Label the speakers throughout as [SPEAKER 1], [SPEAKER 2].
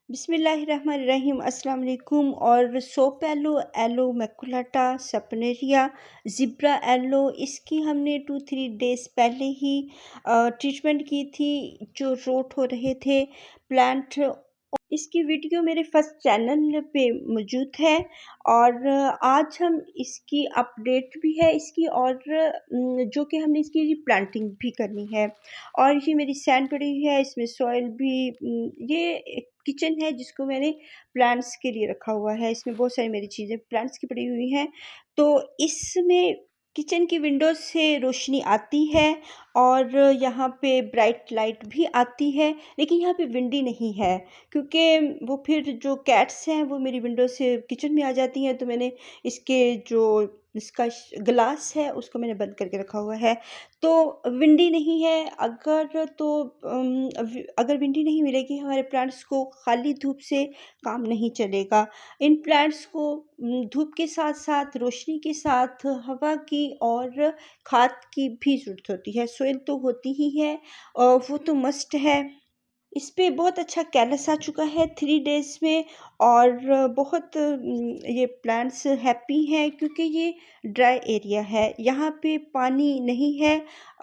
[SPEAKER 1] बिस्मिल्लाहिर्रहमानिर्रहीम अस्सलाम वालेकुम। और सोप एलो, एलो मैकुलाटा, सपनेरिया, ज़िब्रा एलो, इसकी हमने 2-3 डेज़ पहले ही ट्रीटमेंट की थी जो रोट हो रहे थे प्लांट। इसकी वीडियो मेरे फर्स्ट चैनल पे मौजूद है और आज हम इसकी अपडेट भी है इसकी और जो कि हमने इसकी रिप्लांटिंग भी करनी है। और ये मेरी सैंड पड़ी हुई है, इसमें सॉइल भी ये किचन है जिसको मैंने प्लांट्स के लिए रखा हुआ है। इसमें बहुत सारी मेरी चीज़ें प्लांट्स की पड़ी हुई हैं। तो इसमें किचन की विंडो से रोशनी आती है और यहाँ पे ब्राइट लाइट भी आती है, लेकिन यहाँ पे विंडी नहीं है क्योंकि वो फिर जो कैट्स हैं वो मेरी विंडो से किचन में आ जाती हैं। तो मैंने इसके जो इसका ग्लास है उसको मैंने बंद करके रखा हुआ है। तो विंडी नहीं है अगर विंडी नहीं मिलेगी हमारे प्लांट्स को खाली धूप से काम नहीं चलेगा। इन प्लांट्स को धूप के साथ साथ रोशनी के साथ हवा की और खाद की भी ज़रूरत होती है। सोइल तो होती ही है और वो तो मस्ट है। इस पे बहुत अच्छा कैलस आ चुका है 3 डेज़ में और बहुत ये प्लांट्स हैप्पी हैं क्योंकि ये ड्राई एरिया है। यहाँ पे पानी नहीं है,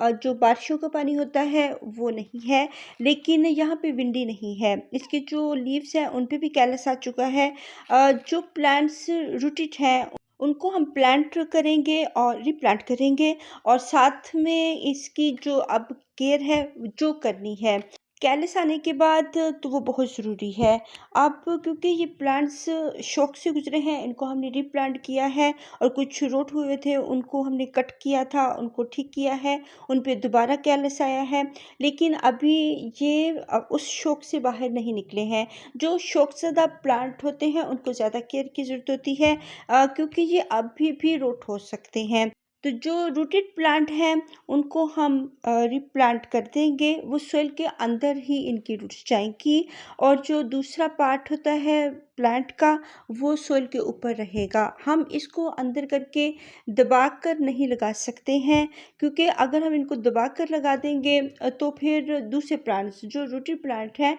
[SPEAKER 1] जो बारिशों का पानी होता है वो नहीं है, लेकिन यहाँ पे विंडी नहीं है। इसके जो लीव्स हैं उन पे भी कैलस आ चुका है। जो प्लांट्स रूटेड हैं उनको हम प्लांट करेंगे और रिप्लांट करेंगे और साथ में इसकी जो अब केयर है जो करनी है। कैलिस आने के बाद तो वो बहुत ज़रूरी है। अब क्योंकि ये प्लांट्स शौक से गुज़रे हैं, इनको हमने रीप्लांट किया है और कुछ रोट हुए थे उनको हमने कट किया था, उनको ठीक किया है, उन पे दोबारा कैलिस आया है। लेकिन अभी ये उस शौक से बाहर नहीं निकले हैं। जो शौकज़दा प्लांट होते हैं उनको ज़्यादा केयर की ज़रूरत होती है क्योंकि ये अभी भी रोट हो सकते हैं। तो जो रूटेड प्लांट हैं उनको हम रिप्लांट कर देंगे, वो सोइल के अंदर ही इनकी रूट्स जाएंगी और जो दूसरा पार्ट होता है प्लांट का वो सोइल के ऊपर रहेगा। हम इसको अंदर करके दबा कर नहीं लगा सकते हैं क्योंकि अगर हम इनको दबा कर लगा देंगे तो फिर दूसरे प्लांट्स जो रूटेड प्लांट हैं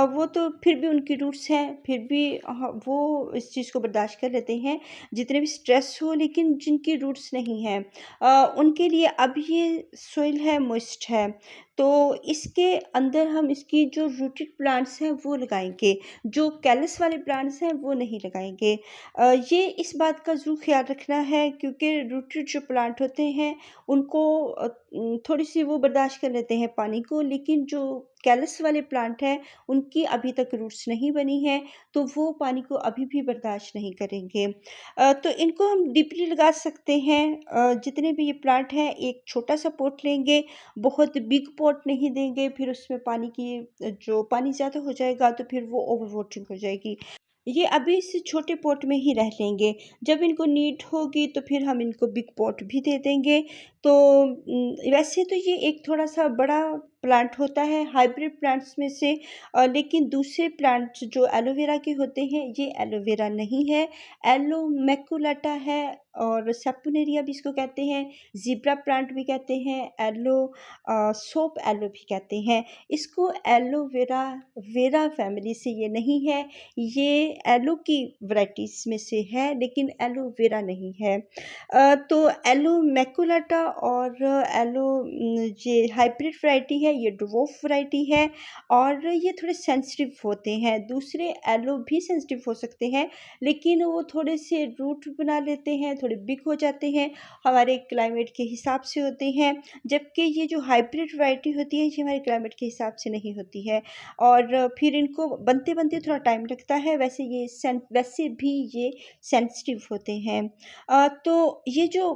[SPEAKER 1] वो तो फिर भी उनकी रूट्स हैं, फिर भी वो इस चीज़ को बर्दाश्त कर लेते हैं जितने भी स्ट्रेस हो, लेकिन जिनकी रूट्स नहीं हैं उनके लिए अब ये सोइल है मॉइस्ट है। तो इसके अंदर हम इसकी जो रूटेड प्लांट्स हैं वो लगाएंगे, जो कैलस वाले प्लांट्स हैं वो नहीं लगाएंगे। ये इस बात का ज़रूर ख्याल रखना है क्योंकि रूटेड जो प्लांट होते हैं उनको थोड़ी सी वो बर्दाश्त कर लेते हैं पानी को, लेकिन जो कैलस वाले प्लांट हैं उनकी अभी तक रूट्स नहीं बनी हैं तो वो पानी को अभी भी बर्दाश्त नहीं करेंगे। तो इनको हम डीपली लगा सकते हैं। जितने भी ये प्लांट हैं एक छोटा सा पॉट लेंगे, बहुत बिग पॉट नहीं देंगे, फिर उसमें पानी की जो पानी ज़्यादा हो जाएगा तो फिर वो ओवर वाटरिंग हो जाएगी। ये अभी इस छोटे पॉट में ही रह लेंगे, जब इनको नीड होगी तो फिर हम इनको बिग पॉट भी दे देंगे। तो वैसे तो ये एक थोड़ा सा बड़ा प्लांट होता है हाइब्रिड प्लांट्स में से, लेकिन दूसरे प्लांट्स जो एलोवेरा के होते हैं ये एलोवेरा नहीं है, एलो मैकुलाटा है और सेपुनेरिया भी इसको कहते हैं, ज़ीब्रा प्लांट भी कहते हैं, एलो सोप एलो भी कहते हैं। इसको एलोवेरा वेरा फैमिली से ये नहीं है, ये एलो की वैराइटीज़ में से है लेकिन एलोवेरा नहीं है। तो एलो मैकुलाटा और ये हाइब्रिड वैरायटी है, ये ड्वार्फ वैरायटी है और ये थोड़े सेंसिटिव होते हैं। दूसरे एलो भी सेंसिटिव हो सकते हैं लेकिन वो थोड़े से रूट बना लेते हैं, थोड़े बिग हो जाते हैं, हमारे क्लाइमेट के हिसाब से होते हैं, जबकि ये जो हाइब्रिड वैरायटी होती है ये हमारे क्लाइमेट के हिसाब से नहीं होती है और फिर इनको बनते-बनते थोड़ा टाइम लगता है। वैसे भी ये सेंसिटिव होते हैं। तो ये जो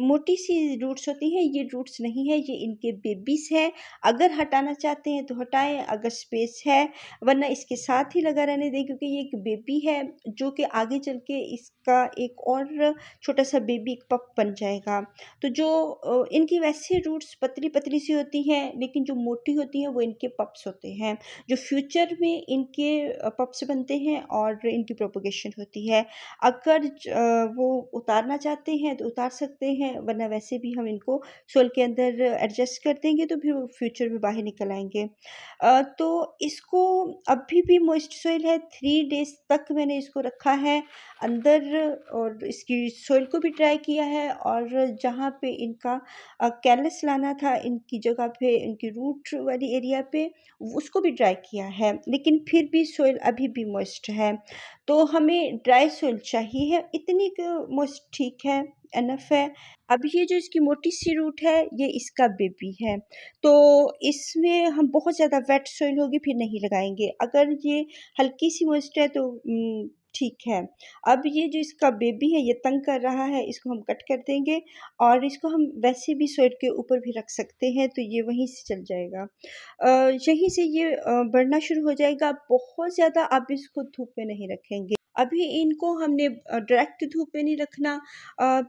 [SPEAKER 1] मोटी सी रूट्स होती हैं ये रूट्स नहीं है, ये इनके बेबीज़ हैं। अगर हटाना चाहते हैं तो हटाएँ अगर स्पेस है, वरना इसके साथ ही लगा रहने दें क्योंकि ये एक बेबी है जो कि आगे चल के इसका एक और छोटा-सा बेबी एक पप बन जाएगा। तो जो इनकी वैसे रूट्स पतली-पतली सी होती हैं लेकिन जो मोटी होती हैं वो इनके पप्स होते हैं, जो फ्यूचर में इनके पप्स बनते हैं और इनकी प्रोपगेशन होती है। अगर वो उतारना चाहते हैं तो उतार सकते हैं, वरना वैसे भी हम इनको सोइल के अंदर एडजस्ट कर देंगे तो फिर वो फ्यूचर में बाहर निकल आएँगे। तो इसको अभी भी मॉइस्ट सोइल है, 3 डेज़ तक मैंने इसको रखा है अंदर और इसकी सोइल को भी ट्राई किया है और जहाँ पे इनका कैलस लाना था इनकी जगह पे, इनकी रूट वाली एरिया पे, उसको भी ट्राई किया है, लेकिन फिर भी सोइल अभी भी मॉइस्ट है। तो हमें ड्राई सोइल चाहिए है, इतनी क मॉइस्ट ठीक है, इनफ है। अब ये जो इसकी मोटी-सी रूट है, ये इसका बेबी है। तो इसमें हम बहुत ज़्यादा वेट सोइल होगी फिर नहीं लगाएँगे। अगर ये हल्की-सी मॉइस्ट है तो ठीक है। अब ये जो इसका बेबी है, ये तंग कर रहा है, इसको हम कट कर देंगे और इसको हम वैसे भी सोइल के ऊपर भी रख सकते हैं, तो ये वहीं से चल जाएगा। यहीं से ये बढ़ना शुरू हो जाएगा। बहुत ज़्यादा आप इसको धूप में नहीं रखेंगे। अभी इनको हमने डायरेक्ट धूप में नहीं रखना, अ,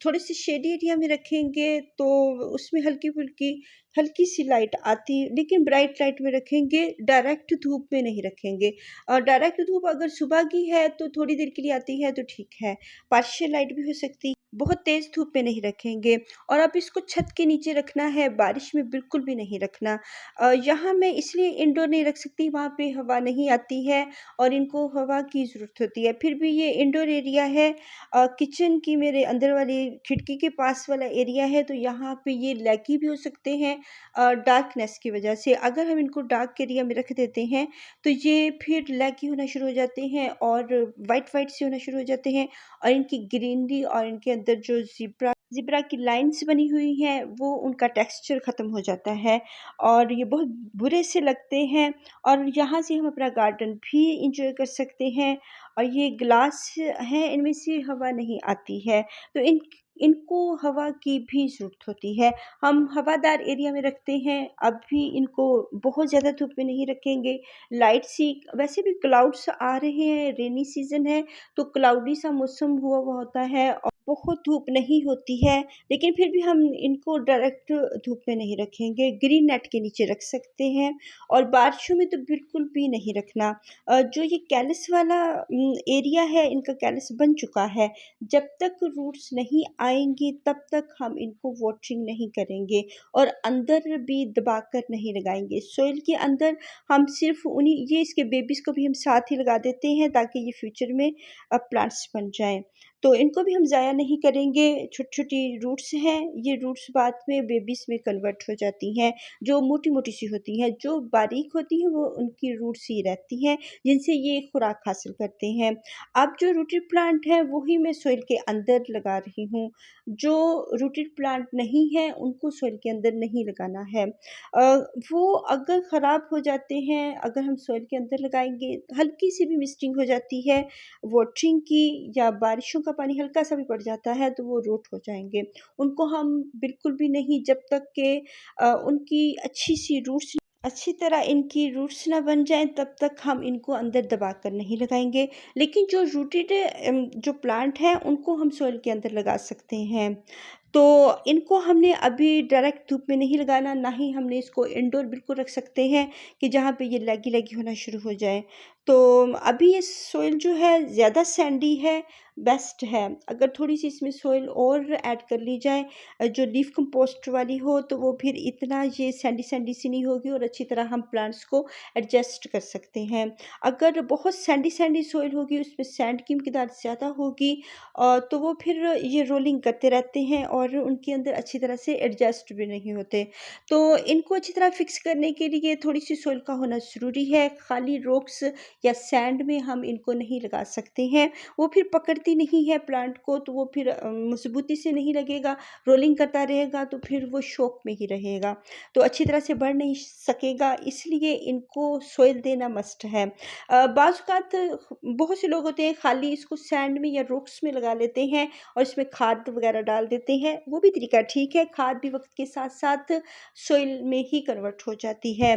[SPEAKER 1] थोड़ी-सी शेडी एरिया में रखेंगे तो उसमें हल्की-फुल्की हल्की-सी लाइट आती लेकिन ब्राइट लाइट में रखेंगे, डायरेक्ट धूप में नहीं रखेंगे। डायरेक्ट धूप अगर सुबह की है तो थोड़ी देर के लिए आती है तो ठीक है, पार्शियल लाइट भी हो सकती, बहुत तेज़ धूप में नहीं रखेंगे और अब इसको छत के नीचे रखना है, बारिश में बिल्कुल भी नहीं रखना। यहाँ मैं इसलिए इंडोर नहीं रख सकती, वहाँ पे हवा नहीं आती है और इनको हवा की ज़रूरत होती है। फिर भी ये इंडोर एरिया है, किचन की मेरे अंदर वाली खिड़की के पास वाला एरिया है, तो यहाँ पे ये लैगी भी हो सकते हैं डार्कनेस की वजह से। अगर हम इनको डार्क एरिया में रख देते हैं, तो ये फिर लैगी होना शुरू हो जाते हैं और वाइट-वाइट से होना शुरू हो जाते हैं और इनकी ग्रीनरी और इनके अंदर जो ज़ेब्रा ज़ेब्रा की लाइन्स बनी हुई हैं, वो उनका टेक्सचर ख़त्म हो जाता है और ये बहुत बुरे से लगते हैं और यहाँ से हम अपना गार्डन भी एन्जॉय कर सकते हैं और ये ग्लास हैं, इनमें से हवा नहीं आती है, तो इनको हवा की भी ज़रूरत होती है। हम हवादार एरिया में रखते हैं, अभी इनको बहुत ज़्यादा धूप में नहीं रखेंगे, लाइट सी वैसे भी क्लाउड्स आ रहे हैं, रेनी सीज़न है, तो क्लाउडी सा मौसम हुआ हुआ होता है और बहुत धूप नहीं होती है, लेकिन फिर भी हम इनको डायरेक्ट धूप में नहीं रखेंगे, ग्रीन नेट के नीचे रख सकते हैं और बारिशों में तो बिल्कुल भी नहीं रखना। जो ये कैलस वाला एरिया है, इनका कैलस बन चुका है, जब तक रूट्स नहीं आएँगी तब तक हम इनको वाटरिंग नहीं करेंगे और अंदर भी दबाकर नहीं लगाएँगे। सॉइल के अंदर हम सिर्फ़ उन्हीं ये इसके बेबीज़ को भी हम साथ ही लगा देते हैं ताकि ये फ्यूचर में प्लांट्स बन जाएँ। तो इनको भी हम ज़ाया नहीं करेंगे, छोटी-छोटी रूट्स हैं, ये रूट्स बाद में बेबीज़ में कन्वर्ट हो जाती हैं, जो मोटी-मोटी सी होती हैं, जो बारीक होती हैं वो उनकी रूट्स ही रहती हैं, जिनसे ये खुराक हासिल करते हैं। अब जो रूटेड प्लांट है वही मैं सॉइल के अंदर लगा रही हूँ, जो रूटेड प्लांट नहीं है उनको सॉइल के अंदर नहीं लगाना है। वो अगर ख़राब हो जाते हैं, अगर हम सॉइल के अंदर लगाएँगे, हल्की-सी भी मिस्टिंग हो जाती है वाटरिंग की या बारिशों का पानी हल्का-सा भी पड़ जाता है तो वो रोट हो जाएँगे। उनको हम बिल्कुल भी नहीं जब तक कि उनकी अच्छी तरह इनकी रूट्स ना बन जाएँ तब तक हम इनको अंदर दबा कर नहीं लगाएँगे। लेकिन जो रूटेड जो प्लांट हैं उनको हम सॉइल के अंदर लगा सकते हैं। तो इनको हमने अभी डायरेक्ट धूप में नहीं लगाना, ना ही हमने इसको इंडोर बिल्कुल रख सकते हैं कि जहाँ पे ये लैगी-लैगी होना शुरू हो जाए। तो अभी ये सॉइल जो है ज़्यादा सैंडी है, बेस्ट है। अगर थोड़ी-सी इसमें सॉइल और ऐड कर ली जाए जो लीफ कंपोस्ट वाली हो तो वो फिर इतना ये सैंडी-सैंडी सी नहीं होगी और अच्छी तरह हम प्लांट्स को एडजस्ट कर सकते हैं। अगर बहुत सैंडी-सैंडी सॉइल होगी, उसमें सैंड की मिकदार ज़्यादा होगी तो वो फिर ये रोलिंग करते रहते हैं और उनके अंदर अच्छी तरह से एडजस्ट भी नहीं होते। तो इनको अच्छी तरह फिक्स करने के लिए थोड़ी-सी सॉइल का होना ज़रूरी है। खाली रॉक्स या सैंड में हम इनको नहीं लगा सकते हैं। वो फिर पकड़ती नहीं है प्लांट को, तो वो फिर मज़बूती से नहीं लगेगा, रोलिंग करता रहेगा तो फिर वो शौक में ही रहेगा। तो अच्छी तरह से बढ़ नहीं सकेगा, इसलिए इनको सॉइल देना मस्ट है। बाज़ औक़ात बहुत से लोग होते हैं खाली इसको सैंड में या रॉक्स में लगा लेते हैं और इसमें खाद वग़ैरह डाल देते हैं, वो भी तरीका ठीक है, खाद भी वक़्त के साथ-साथ सॉइल में ही कन्वर्ट हो जाती है।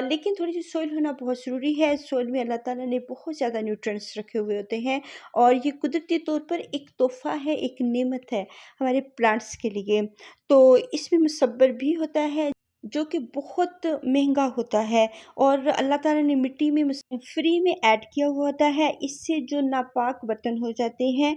[SPEAKER 1] लेकिन थोड़ी-सी सॉइल होना बहुत ज़रूरी है, सॉइल में अल्लाह ताला ने बहुत ज़्यादा न्यूट्रिएंट्स रखे हुए होते हैं और ये कुदरती तौर पर एक तोहफ़ा है, एक नेमत है हमारे प्लांट्स के लिए। तो इसमें मुसब्बर भी होता है, जो कि बहुत महँगा होता है और अल्लाह ताला ने मिट्टी में फ्री में ऐड किया हुआ होता है, इससे जो नापाक बर्तन हो जाते हैं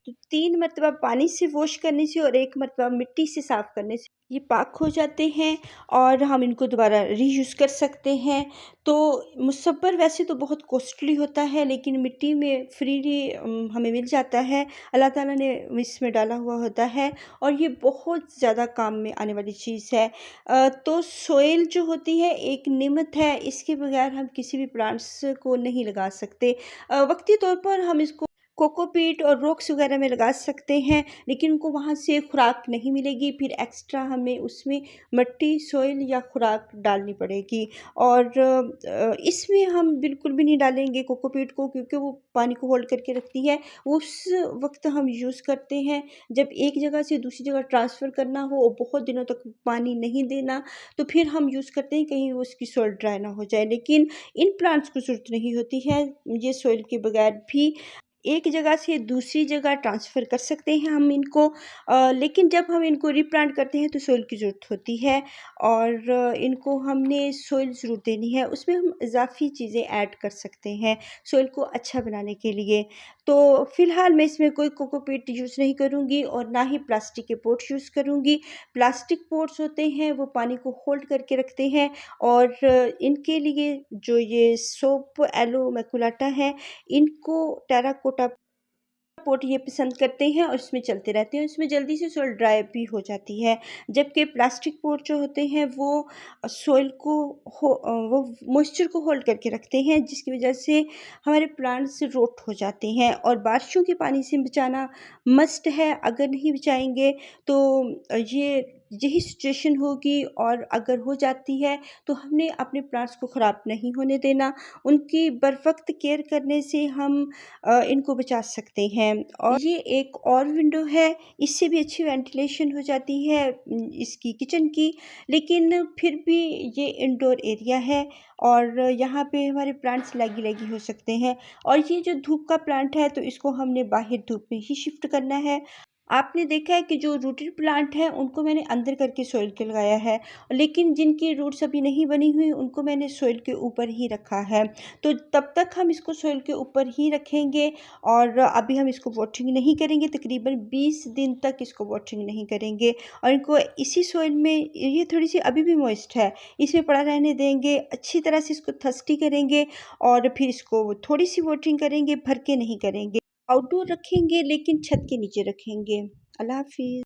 [SPEAKER 1] तो 3 मरतबा पानी से वॉश करने से और 1 मरतबा मिट्टी से साफ़ करने से ये पाक हो जाते हैं और हम इनको दोबारा रीयूज़ कर सकते हैं। तो मुसव्वर वैसे तो बहुत कॉस्टली होता है, लेकिन मिट्टी में फ्रीली हमें मिल जाता है। अल्लाह ताला ने इसमें डाला हुआ होता है और ये बहुत ज़्यादा काम में आने वाली चीज़ है। तो सोइल जो होती है एक नेमत है, इसके बगैर हम किसी भी प्लांट्स को नहीं लगा सकते। वक़्ती तौर पर हम इसको कोकोपीट और रॉक्स वगैरह में लगा सकते हैं, लेकिन उनको वहाँ से खुराक नहीं मिलेगी, फिर एक्स्ट्रा हमें उसमें मिट्टी, सोइल या खुराक डालनी पड़ेगी। और इसमें हम बिल्कुल भी नहीं डालेंगे कोकोपीट को, क्योंकि वो पानी को होल्ड करके रखती है। उस वक़्त हम यूज़ करते हैं जब एक जगह से दूसरी जगह ट्रांसफ़र करना हो और बहुत दिनों तक पानी नहीं देना, तो फिर हम यूज़ करते हैं कहीं वो उसकी सॉइल ड्राई ना हो जाए। लेकिन इन प्लांट्स को ज़रूरत नहीं होती है, ये सॉइल के बगैर भी एक जगह से दूसरी जगह ट्रांसफ़र कर सकते हैं हम इनको। लेकिन जब हम इनको रीप्लांट करते हैं तो सॉइल की ज़रूरत होती है और इनको हमने सॉइल ज़रूर देनी है। उसमें हम इज़ाफ़ी चीज़ें ऐड कर सकते हैं सॉइल को अच्छा बनाने के लिए। तो फ़िलहाल मैं इसमें कोई कोकोपीट यूज़ नहीं करूँगी और ना ही प्लास्टिक के पॉट्स यूज़ करूँगी। प्लास्टिक पॉट्स होते हैं वो पानी को होल्ड करके रखते हैं और इनके लिए जो ये सोप एलो मैकुलाटा है, इनको टेराकोटा पॉट ये पसंद करते हैं और इसमें चलते रहते हैं, इसमें जल्दी से सॉइल ड्राई भी हो जाती है। जबकि प्लास्टिक पॉट जो होते हैं वो सॉइल को वो मॉइस्चर को होल्ड करके रखते हैं, जिसकी वजह से हमारे प्लांट्स रोट हो जाते हैं। और बारिशों के पानी से बचाना मस्ट है, अगर नहीं बचाएंगे तो ये यही सिचुएशन होगी और अगर हो जाती है तो हमने अपने प्लांट्स को ख़राब नहीं होने देना। उनकी बरवक्त केयर करने से हम इनको बचा सकते हैं। और ये एक और विंडो है, इससे भी अच्छी वेंटिलेशन हो जाती है इसकी किचन की, लेकिन फिर भी ये इंडोर एरिया है और यहाँ पे हमारे प्लांट्स लैगी-लैगी हो सकते हैं। और ये जो धूप का प्लांट है तो इसको हमने बाहर धूप में ही शिफ्ट करना है। आपने देखा है कि जो रूटेड प्लांट हैं उनको मैंने अंदर करके सॉइल के लगाया है, लेकिन जिनकी रूट्स अभी नहीं बनी हुई उनको मैंने सॉइल के ऊपर ही रखा है। तो तब तक हम इसको सॉइल के ऊपर ही रखेंगे और अभी हम इसको वाटरिंग नहीं करेंगे, तकरीबन 20 दिन तक इसको वाटरिंग नहीं करेंगे और इनको इसी सॉइल में, ये थोड़ी सी अभी भी मॉइस्ट है, इसमें पड़ा रहने देंगे। अच्छी तरह से इसको थर्स्टी करेंगे और फिर इसको थोड़ी सी वाटरिंग करेंगे, भर के नहीं करेंगे। आउटडोर रखेंगे लेकिन छत के नीचे रखेंगे। अल्लाह हाफ़िज़।